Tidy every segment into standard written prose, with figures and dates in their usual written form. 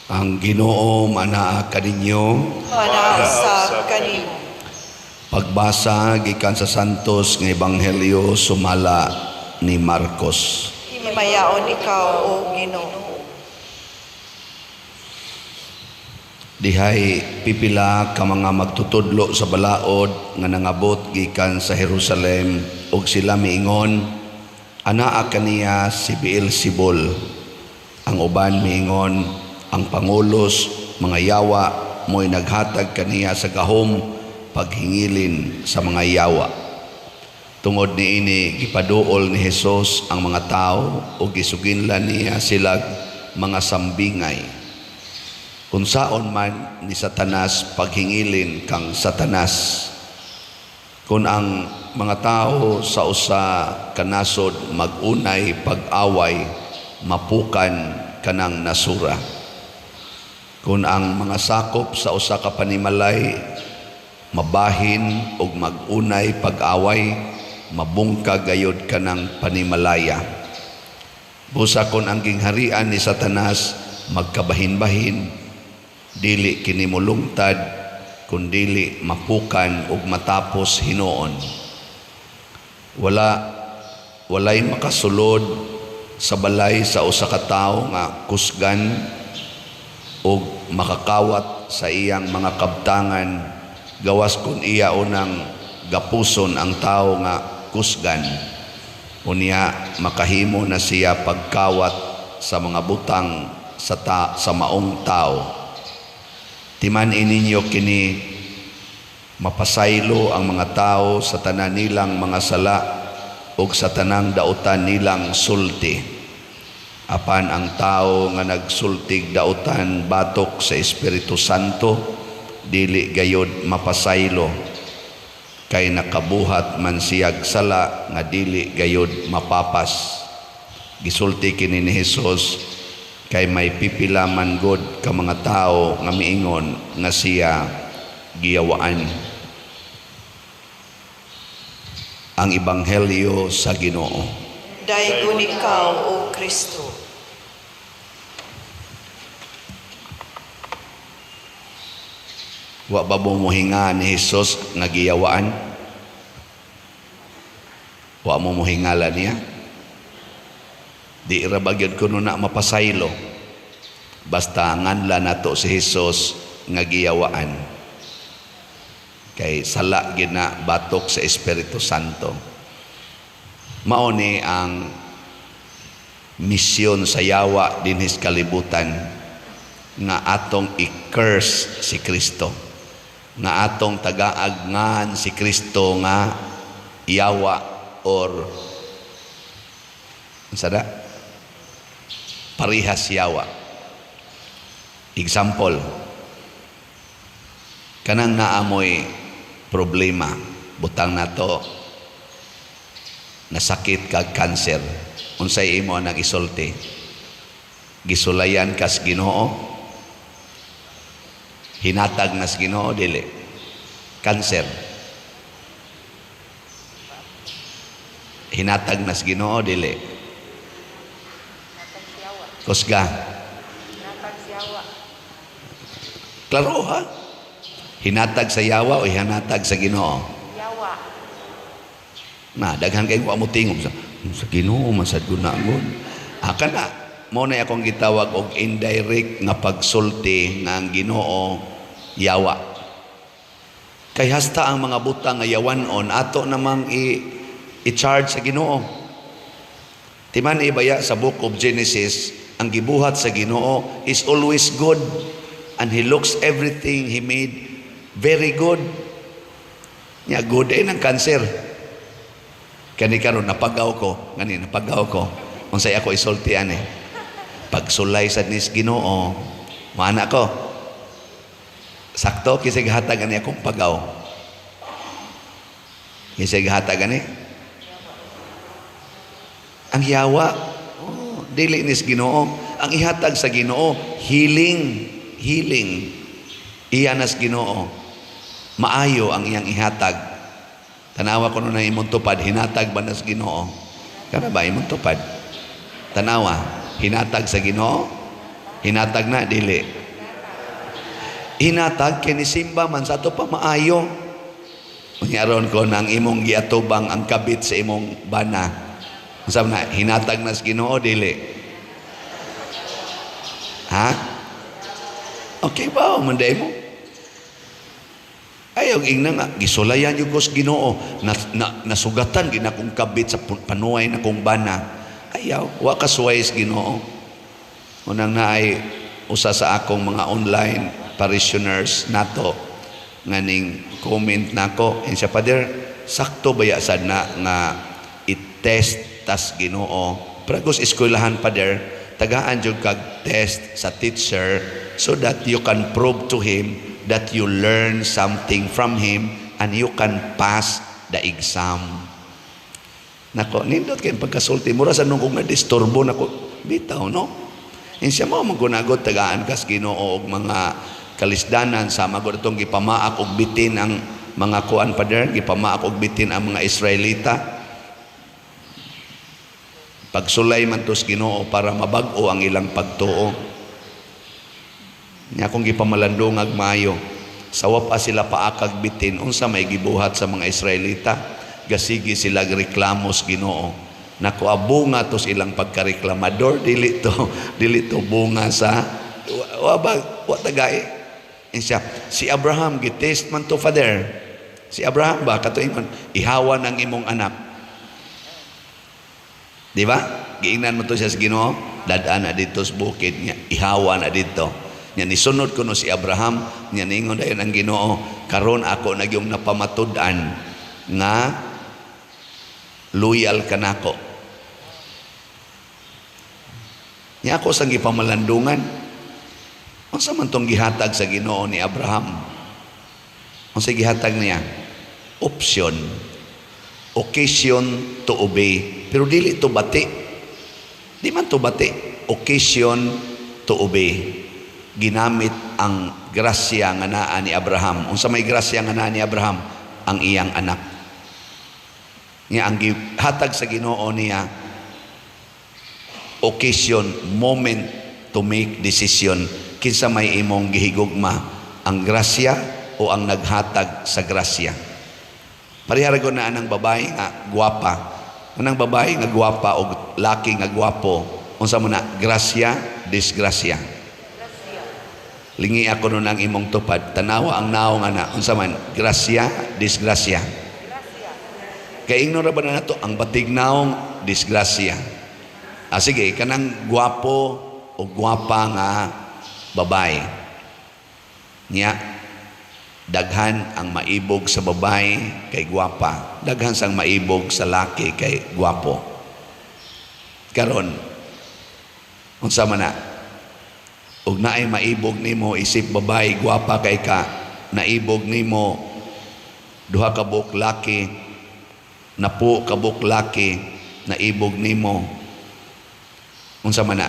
Ang Ginoo manaa kaninyo. Manausap kanimo. Pagbasa gikan sa Santos nga Ebanghelyo sumala ni Marcos. Himayaon ikaw, O Ginoo. Dihay pipila ka mga magtutudlo sa balaod nga nangabot gikan sa Jerusalem ug sila miingon, anaa kaniya si Beelzebul. Ang uban miingon, ang pangulos mga yawa mo'y naghatag kaniya sa gahom paghingilin sa mga yawa. Tungod niini gipaduol ni Hesus ang mga tao ug gisuginlan niya sila mga sambingay. Kung saon man ni Satanas paghingilin kang Satanas. Kung ang mga tao sa usa kanasod magunay pag-away, mapukan kanang nasura. Kung ang mga sakop sa usa ka panimalay mabahin ug magunay pag-away, mabungka gayud kanang panimalaya. Busa kon ang gingharian ni Satanas magkabahin-bahin, dili kini mulungtad kundili mapukan ug matapos hinuon. Walay makasulod sa balay sa usa ka tawo nga kusgan ug makakawat sa iyang mga kabtangan gawas kun iya unang gapuson ang tawo nga kusgan. Unya makahimo na siya pagkawat sa mga butang sa maong tao. Timan ininyo kini mapasaylo ang mga tao sa tanan nilang mga sala ug sa tanang dautan nilang sulti. Apan ang tao nga nagsultig dautan batok sa Espiritu Santo, dili gayod mapasaylo. Kay nakabuhat man siyag sala nga dili gayod mapapas. Gisulti kini ni Hesus kay may pipila man god ka mga tao nga miingon nga siya giyawaan. Ang Ebanghelyo sa Ginoo. Daygon ikaw, O Kristo. Wa ba mo hinga ni Hesus nga giyawaan? Wa mo hingala niya? Di ra bagyod kuno na mapasaylo. Basta nganla nato si Hesus nga giyawaan. Kay sala gid na batok sa Espiritu Santo. Mao ni ang misyon sa yawa dinhis kalibutan nga atong i-curse si Kristo. Nga atong tagaagnan si Kristo nga yawa or sada parihas yawa. Example, kanang naamoy problema, butang nato nasakit kag cancer, unsay imo nang isulti? Gisulayan kas Ginoo, hinatag nas Ginoo dili cancer, hinatag nas Ginoo dili kusga. Klaro ha? Hinatag sa yawa o hinatag sa Ginoo? Yawa. Na daghan kay wa mo tingog sa Ginoo masad gunagon. Kana mo na akong gitawag og indirect nga pagsulti nga ang Ginoo yawa. Kay hasta ang mga butang nga yawanon ato namang i-charge sa Ginoo. Timan ibaya sa book of Genesis, ang gibuhat sa Ginoo is always good. And He looks everything He made very good. Nya good ng cancer. Kani karon napagaw ko, ngani napagaw ko. Unsay ako isultian pagsulay sa nis Ginoo, maana ko. Sakto kisig hatag ani akong pagaw. Kisig hatag ani. Ang yawa, dili nis Ginoo. Ang ihatag sa Ginoo, healing. Iyanas Ginoo, maayo ang iyang ihatag. Tanawa ko na imong tupad, hinatag ba nas Ginoo? Kana ba imong tupad? Tanawa, hinatag sa Ginoo? Hinatag na, dili. hinatag kini simba man sa ato pa maayo. Unyaron ko nang imong giatubang ang kabit sa imong bana. Unsa na hinatag nas Ginoo dili? Ha? Okay ba manday mo? Ayaw ingna nga gisulayan yung Diyos Ginoo nasugatan gina kong kabit sa panuway na kong bana. Ayaw wa kasuway sa Ginoo. Unang naay usa sa akong mga online parishioners nato nganing comment nako and siya Father sakto baya sad na nga i-test tas Ginoo pragos eskwelahan Father tagaan jud kag test sa teacher so that you can prove to him that you learn something from him and you can pass the exam. Nako nindot kay pagkasulti mura sa nung kung na-disturbo nako bitaw no. And siya mo magunagot tagaan kas Ginoo og mga kalisdanan sa magod itong gipamaak og bitin ang mga kuan Father, gipamaak og bitin ang mga Israelita. Pagsulay man tos Ginoo para mabag-o ang ilang pagtuo. Nya kung gipamalandong maayo, sawa pa sila paakag bitin unsa may gibuhat sa mga Israelita, gasigi sila reklamo sa Ginoo. Nakuabunga tos ilang pagkareklamador dili to bunga sa wa tagay. Siya, si Abraham gitest man to Father. Si Abraham ba kato ingon ihawa ng imong anak. Di ba? Giingnan mo to siya sa Ginoo, dadaan na dito sa bukid niya, ihawa na dito. Nya nisunod ko no si Abraham, nya ningon dayon ang Ginoo, karon ako nagyong napamatud-an nga loyal kanako. Nya ako sang gipamalandungan. Unsa man tong gihatag sa Ginoo ni Abraham? Unsa gihatag niya? Option. Occasion to obey. Pero dili to bati. Di man to bati. Occasion to obey. Ginamit ang grasya nga naa ni Abraham. Unsa may grasya nga naa ni Abraham? Ang iyang anak. Niya ang gihatag sa Ginoo niya occasion, moment to make decision. Kinsa may imong gihigugma, ang grasya o ang naghatag sa grasya. Pariharagon na anang babae nga guwapa. Anang babae nga guwapa o laki nga guwapo. Unsa mo na grasya, disgrasya. Lingi ako nun ang imong tupad. Tanawa ang naong ana. Unsa man grasya, disgrasya. Kay ignora ba na nato ang batig naong disgrasya. Sige kanang guwapo o guwapa nga babae niya daghan ang maibog sa babae kay guwapa, daghan sang maibog sa laki kay guwapo. Karon unsa man na ug naay maibog nimo isip babae guwapa kay ka, naibog nimo duha ka buok laki, napo ka buok laki, naibog nimo unsa man na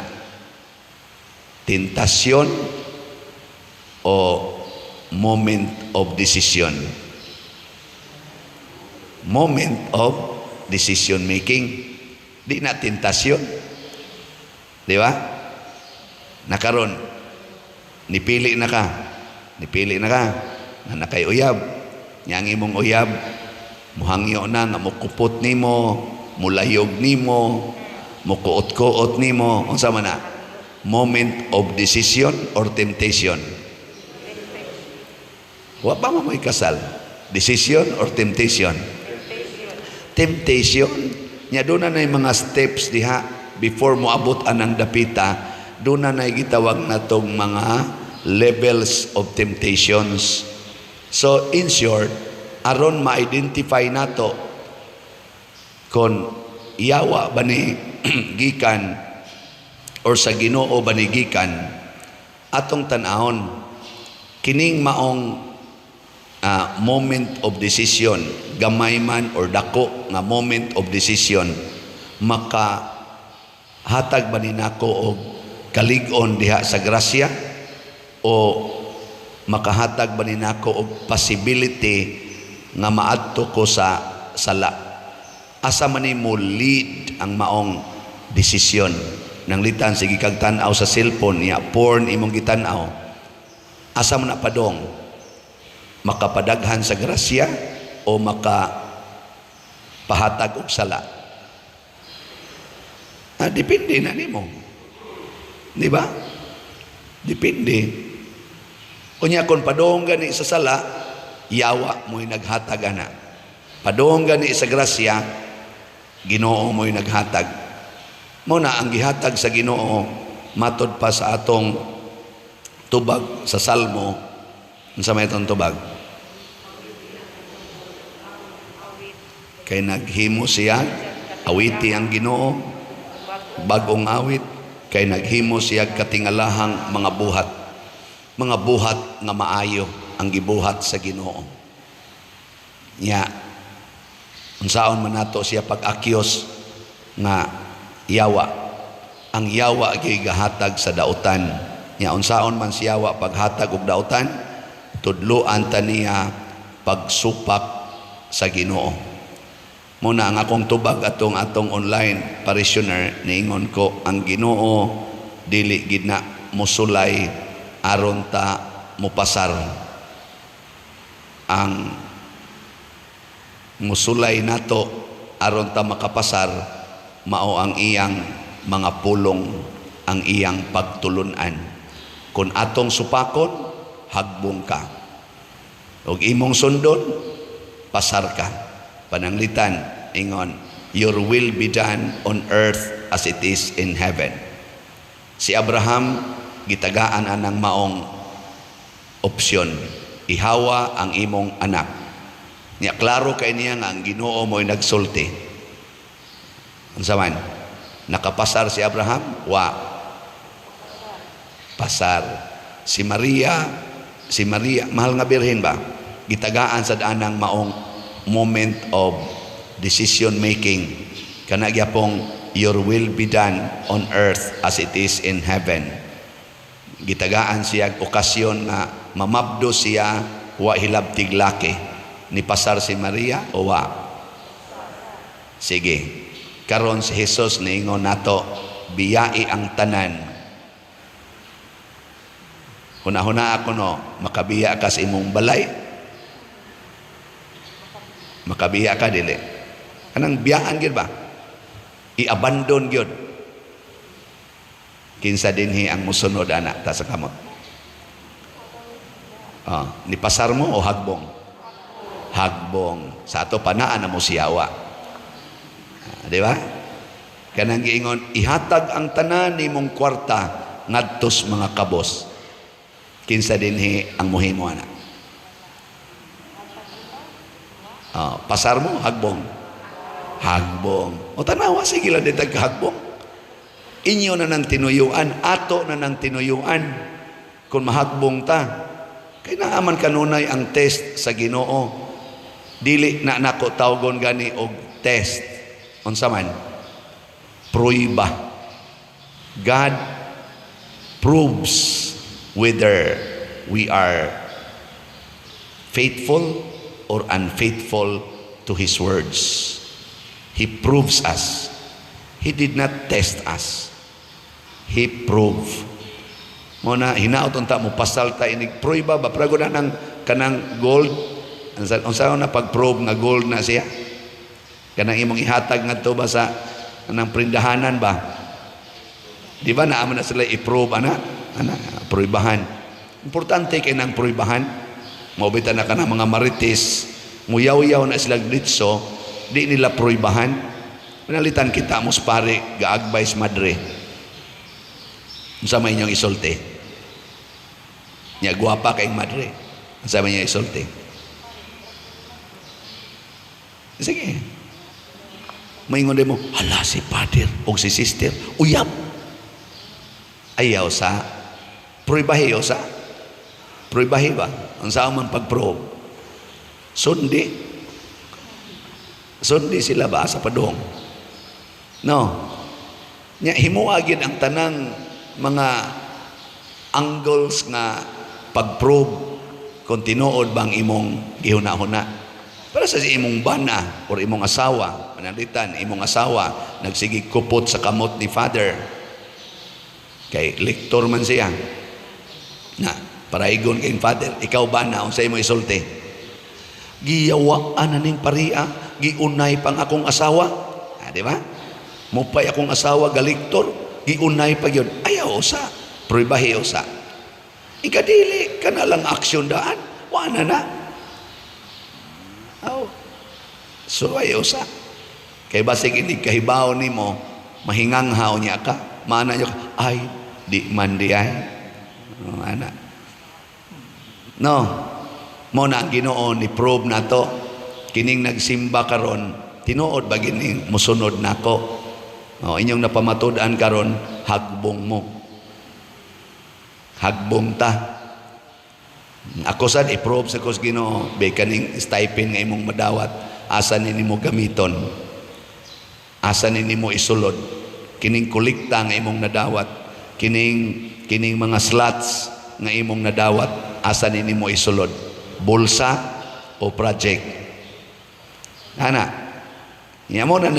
tentasyon o moment of decision. Moment of decision making. Di na tentasyon. Di ba? Nakaron, nipili na ka. Na nakay uyab. Yang imong uyab, muhangyo na nga mukupot nimo, mulayog nimo, mukuot-kuot nimo. Unsa man na? Moment of decision or temptation? Wa ba mo kasal? Decision or temptation? Temptation. Nya doon na mga steps diha before mo abot anang dapita. Doon na gitawag natong mga levels of temptations. So in short, aron ma-identify nato kung iyawa ba ni gikan or sa Ginoo banigikan atong tan-ahon kining maong moment of decision, gamay man or dako nga moment of decision, maka hatag ba ni nako og kalig-on diha sa grasya o makahatag ba ni nako og possibility nga maadto ko sa sala? Asa man nimo lead ang maong desisyon? Nang litan sige kag tan-aw sa cellphone niya porn imong gitan-aw, Asa man na padong? Makapadaghan sa grasya o makapahatag og sala? Depende na nimo. Di ba? Depende. Kunya kung padong gani sa sala, yawa mo'y naghatag ana. Padong gani sa grasya, Ginoo mo'y naghatag. Muna ang gihatag sa Ginoo matod pa sa atong tubag sa Salmo. Unsa may itong tubag? Kay naghimo siya, awiti ang Ginoo, bagong awit, kay naghimo siya katingalahang mga buhat. Mga buhat nga maayo ang gibuhat sa Ginoo. Nya, unsaon man nato siya pag-akyos nga yawa. Ang yawa gigahatag sa dautan. Nya unsaon man si yawa paghatag og dautan, tudloan ta niya pagsupak sa Ginoo. Muna ang akong tubag atong online parishioner, niingon ko, ang Ginoo dili gid na musulay aron ta mupasar. Ang musulay nato aron ta makapasar mao ang iyang mga pulong, ang iyang pagtulunan. Kung atong supakon, hagbong ka. Og imong sundon, pasar ka. Pananglitan, ingon, your will be done on earth as it is in heaven. Si Abraham, gitagaan anang maong opsyon. Ihawa ang imong anak. Niya, klaro kay niya nga ang Ginoo mo'y nagsulti. Unsa man? Nakapasar si Abraham? Wa. Pasar. Si Maria, mahal nga birhen ba? Gitagaan sa daanang maong moment of decision making. Kana gyapong your will be done on earth as it is in heaven. Gitagaan siya okasyon nga mamabdo siya wa hilabtig laki. Ni pasar si Maria o wa? Sige. Karon si Jesus niingon nato, biyai ang tanan. Huna-huna ako no, makabiya ka sa imong balay. Makabiya ka dili. Kanang biyaan gyud ba? I-abandon gyud. Kinsa dinhi ang musunod anak ta sa kamot. Ni pasar mo o hagbong? Hagbong. Sa ato panaan na mo siyawa. Di ba? Kanang giingon, ihatag ang tanan ni mong kwarta ngadtos mga kabos. Kinsa dinhi ang muhimo ana. Pasar mo, hagbong. Hagbong. O tanawa, sige lang ditag hagbong. Inyo na ng tinuyuan, ato na ng tinuyuan. Kung mahagbong ta, kaya naaman kanunay ang test sa Ginoo. Dili na nako tawgon gani og test. Unsa man? Pruiba. God proves whether we are faithful or unfaithful to His words. He proves us. He did not test us. He proved. Muna hinaot unta mo pasal ta inig pruiba ba prago na ng kanang gold. Unsa na pag-prove nga gold na siya? Kanang imong ihatag ngadto ba sa kanang prindahanan ba? Di ba naamo na sila i-prove ana pruibahan. Importante kay nang pruibahan. Maubita na kanang mga marites, muyaw-yaw na sila ditso, di nila pruibahan. Pinalitan kita mos pare ga-advise madre. Unsa may inyong isulti? Nya guwapa kay madre. Unsa may inyong isulti? Sige. Maingon mo, hala si father o si sister, uyab. Ayaw sa, pruibahi o sa, pruibahi ba? Ang saan man pag-probe. Sundi sila ba sa padong? No. Nya himuagid ang tanang mga angles nga pag-probe kung tinuod bang imong gihuna-huna. Para sa imong bana or imong asawa, panalitan, imong asawa, nagsigi kupot sa kamot ni father. Kay lektor man siya. Na, Paraigon kay Father, ikaw ba na unsay mo isulti? Giyawaan na ning paria, giunay pang akong asawa. Di ba? Mupay akong asawa galiktor, giunay pa yun. Ayaw usa, pruibahi usa. Ikadili ka na lang aksyon daan, wala na. So ayaw usa. Kay basig hindi kahibaw ni mo, mahinganghaw niya ka, mana niya ka, ay, di man di ay. Mana. No, mo na ang Ginoo ni probe na to, kining nagsimba karon, tinuod ba gining musunod nako? Inyong napamatudan karon, hagbong mo. Hagbong ta. Ako sad i-probe sa kus Ginoo, be kaning stipend nga imong madawat, asa nimo gamiton. Asa nimo isulod. Kining kolekta nga imong nadawat, kining mga slots nga imong nadawat, asa nimo isulod. Bulsa o project. Ana. Ya mo na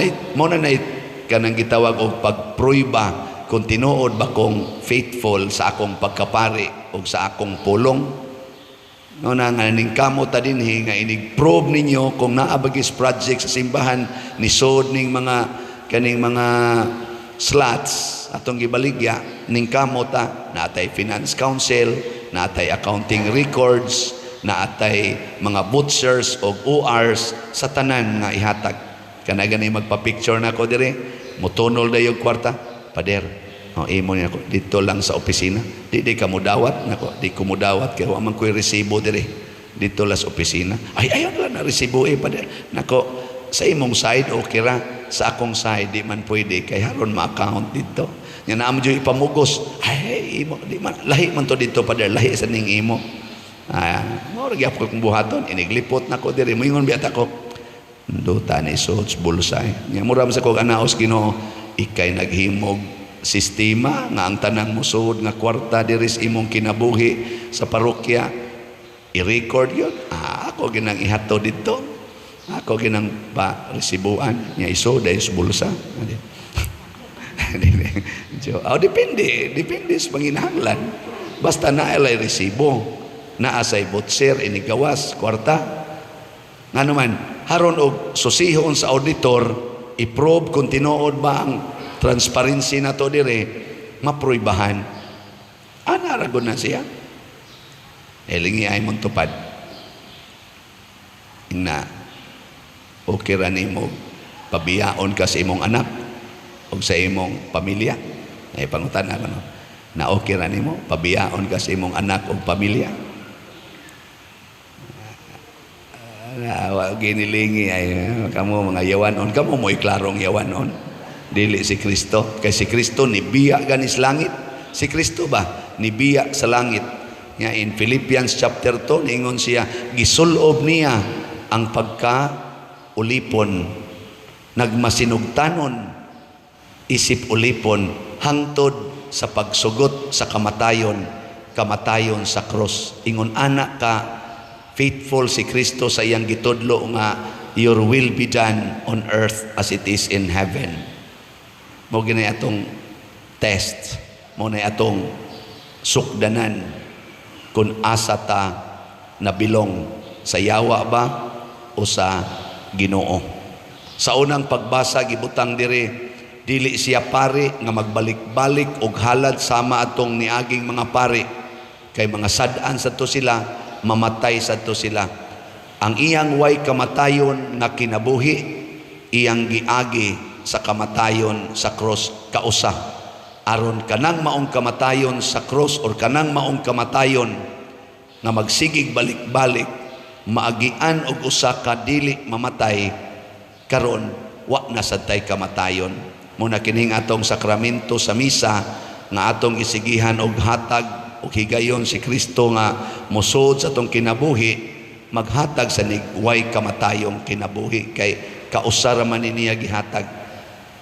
kanang gitawag og pagpruiba kung tinuod ba kong faithful sa akong pagkapari o sa akong pulong. No na nga ning kamo ta dinhi nga inig-probe ninyo kung naabagis project sa simbahan ni sod ning kaning mga slots atong gibaligya ning kamo ta natay finance council, natay accounting records, naatay mga butchers o ORs sa tanan nga ihatag. Kana gani magpa-picture na ko dire, mutunol dayo kwarta, pader. Imo niya ko dito lang sa opisina. Di ka mudawat nako, di ko mudawat kay wa man ko'y resibo dire. Dito lang sa opisina. Ay ayon lang na resibo pader. Nako sa imong side okay ra, sa akong side di man pwede kay haron ma-account dito. Nya na amo jud ipamugos. Ay imo di man lahi man to dito pader, lahi sa ning imo. Mo ra gyapon kong buhaton, iniglipot nako dire. Moingon biya ta ko. Duta ni suits bulsay. Nya mura sa kog anaos Ginoo, ikay naghimog sistema nga ang tanang musud nga kwarta diri sa imong kinabuhi sa parokya i-record yun. Ako ginang ihato dito, ako ginang resibuan nya iso dahil sa bulsa. Depende sa panginahanglan. Basta nailay resibo, naasay butser inigawas kwarta nga naman haron og susihon sa auditor i-probe kung tinuod ba ang transparency na to dire, mapruibahan. Ragon na siya. Elingi ay mong tupad. Na, okay ra nimo pabiyaon ka sa imong anak o sa imong pamilya. Ay pangutan na no? Na okay ra nimo pabiyaon ka sa imong anak o pamilya. Ginilingi ay kamo mga yawanon, kamo mo iklarong yawanon. Dili si Kristo, kay si Kristo nibiya ganis langit. Si Kristo ba nibiya sa langit? Nga in Philippians chapter 2 ningon siya, gisulob niya ang pagka-ulipon, nagmasinugtanon isip ulipon hangtod sa pagsugot sa kamatayon sa cross. Ingon anak ka faithful si Kristo sa iyang gitudlo nga your will be done on earth as it is in heaven. Mo ginay atong test, mo na atong sukdanan kung asa ta nabilong sa yawa ba o sa Ginoo. Sa unang pagbasa gibutang dire, dili siya pari nga magbalik-balik og halad sama atong niaging mga pari kay mga sad-an sadto sila, mamatay sadto sila. Ang iyang way kamatayon nga kinabuhi, iyang giagi sa kamatayon sa cross kausa. Aron kanang maong kamatayon sa cross or kanang maong kamatayon nga magsigig balik-balik, maagian og usa ka dili mamatay, karon wa na sadtay kamatayon. Muna kining atong sakramento sa misa nga atong isigihan og hatag og higayon si Kristo nga musod sa atong kinabuhi, maghatag sa way kamatayong kinabuhi kay kausara man niya gihatag.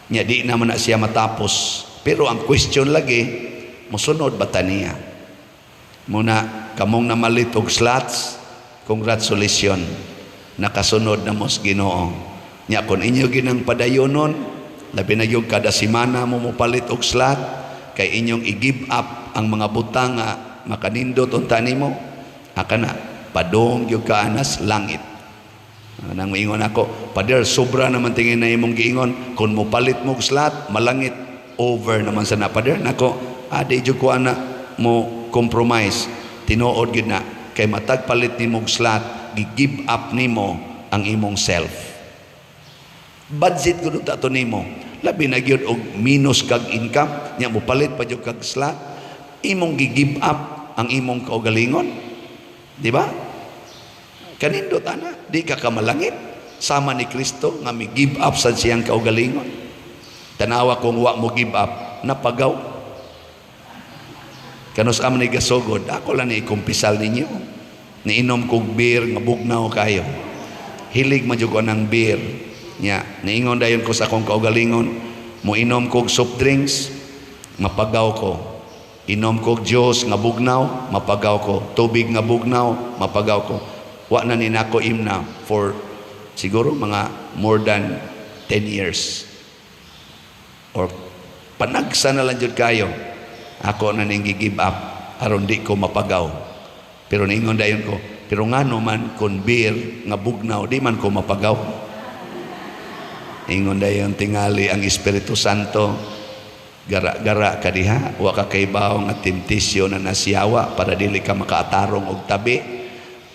Nya di naman na siya matapos. Pero ang question lagi, musunod ba ta niya? Muna kamong namalit og slots, congratulations, nakasunod na mos Ginoo. Nya kun inyo ginang padayonon, labi na yung kada semana mo mopalit og slot, kay inyong i-give up ang mga butang nga makanindot unta nimo, na padong gyud ka anas langit. Nang moingon ako, Pader, sobra naman tingin na imong giingon, kung mo palit mo slot, malangit, over naman sa na. Pader, nako, di jud ko ana mo compromise, tinuod gyud na, kay matag palit nimo slot, gi-give up nimo ang imong self. Budget gud ta to nimo, labi na gyud og minus kag income, nya mo palit pa jud kag slot, imong gi-give up ang imong kaugalingon, di ba? Kanindot ana, di ka kamalangit sama ni Kristo nga mi give up sa siyang kaugalingon. Tanawa kung wa mo give up, napagaw. Kanus am ni gasogod, ako lang ni kumpisal ninyo. Niinom kog beer nga bugnaw kayo. Hilig man jud ko ng beer. Nya, niingon dayon ko sa akong kaugalingon, mo inom kog soft drinks, mapagaw ko. Inom kog juice nga bugnaw, mapagaw ko. Tubig nga bugnaw, mapagaw ko. Wa na ni nako imna for siguro mga more than 10 years. Or panagsa na lang jud kayo. Ako na ning gi-give up aron di ko mapagaw. Pero niingon dayon ko, pero ngano man kun beer nga bugnaw di man ko mapagaw. Ingon dayon tingali ang Espiritu Santo, gara-gara ka diha, wa ka kaybaw nga temptasyon na nasiyawa para dili ka makaatarong og tabi.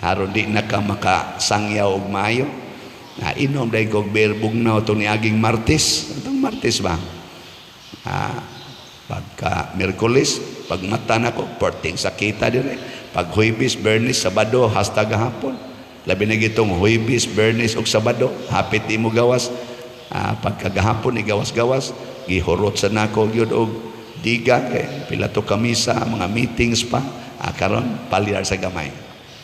Aron di na ka makasangyaw og maayo. Inom dahil kog beer bugnaw itong niaging Martes. Itong Martes ba? Pagka Merkulis, pag mata na ko, porting sakita dire. Pag Huwebes, Bernis, Sabado, hasta gahapon. Labi na gitong Huwebes, Bernis, og Sabado, hapit di mo gawas. Pagka gahapon, igawas-gawas, gihurot sa nako yun og diga. Pila to kamisa, mga meetings pa. Karon palyar sa gamay.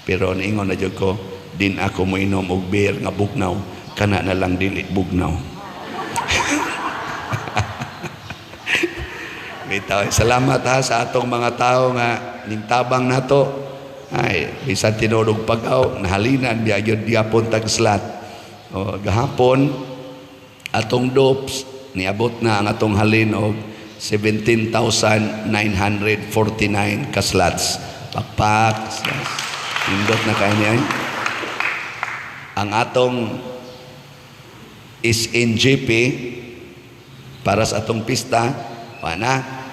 Pero niingon na jud ko, din ako mo inom og beer nga bugnaw, kana na lang dili bugnaw. Bitaw, salamat ha sa atong mga tao nga ningtabang nato. Ay, bisan tinulog pagaw, nahalinan biya gyud gyapon tag slot. O gahapon atong dopes niabot na ang atong halin og 17,949 ka slots. Pakpak. Indot na kayo niya. Ang atong SNGP para sa atong pista,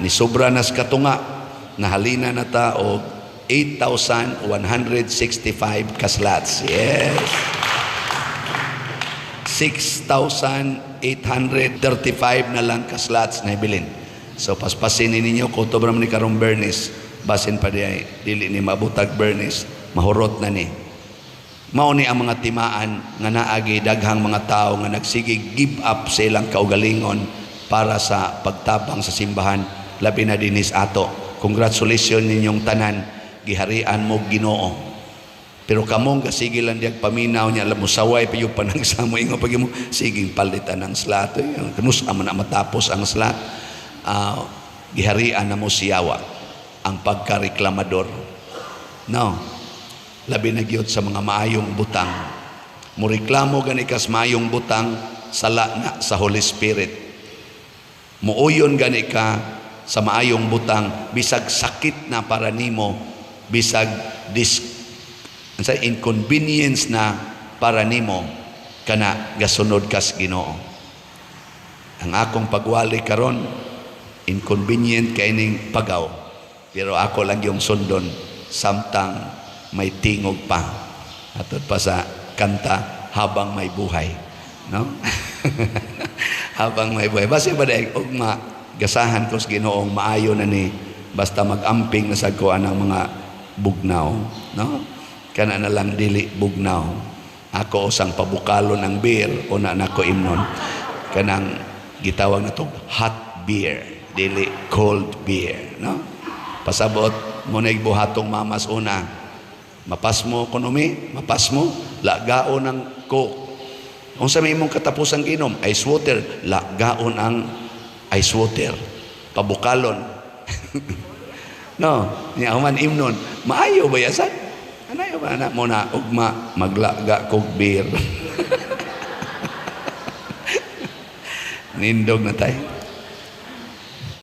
ni sobra na sa katunga, nahalina na ta o 8,165 kaslots. Yes. 6,835 na lang kaslots na ibilin. So paspasin ninyo, kung ito ba naman ni karong Bernis, basin pa diay, dili ni mabutag Bernis, mahurot na ni. Mao ni ang mga timaan nga naagi daghang mga tao nga nagsige give up sa ilang kaugalingon para sa pagtabang sa simbahan, labi na dinis ato. Congratulations ninyong tanan, giharian mo Ginoo. Pero kamong kasige lang diag paminaw niya, alam mo saway pa yung panagsamo ingo pag mo siging palitan ng slot. Kanus man na matapos ang slot. Giharian na mo siyawa ang pagkareklamador. No. Labi na gyud sa mga maayong butang. Mureklamo gani kas maayong butang, sala na sa Holy Spirit. Muuyon gani ka sa maayong butang, bisag sakit na para nimo, bisag inconvenience na para nimo, kana gasunod kas Ginoo. Ang akong pagwali karon, inconvenient kay ning pagaw, pero ako lang yung sundon samtang may tingog pa. Atod pa sa kanta, habang may buhay, no? Habang may buhay. Basta ba dahil gasahan ko sa Ginoong maayo na ni, basta mag-amping na sa kuan ng mga bugnaw, no? Kana na lang dili bugnaw. Ako usang pabukalo ng beer, una na ko imnon. Kanang gitawag na itong hot beer, dili cold beer, no? Pasabot mo na buhatong mamas una, mapas mo ekonomi, mapas mo lagaon ng coke. Kung sa may imong katapusang inom, ice water, lagaon ang ice water, pabukalon. No, niya man imnon, maayo ba yasan? Anayo ba na mo na ugma maglaga kog beer. Nindog na tayo.